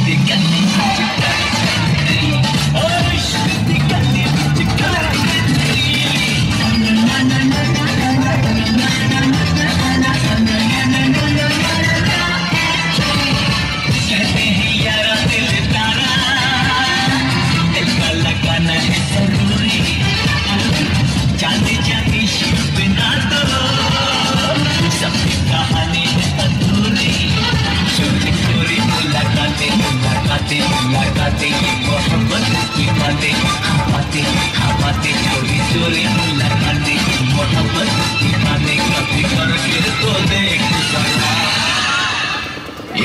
दी गली विच कर गई ओ इश्क दी गली विच कर गई कहते हैं यारा दिल तारा दिल का लगाना है जरूरी जाते जाते इश्क बिना तो सबकी कहानी है अधूरी चोरी चोरी मुलाकातें मुलाकातें मुलाकातें ये मोहब्बत की बातें हाँ बातें चोरी चोरी मुलाकातें ये मोहब्बत की बातें कभी करके तो देख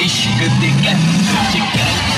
इश्क दी गली विच कर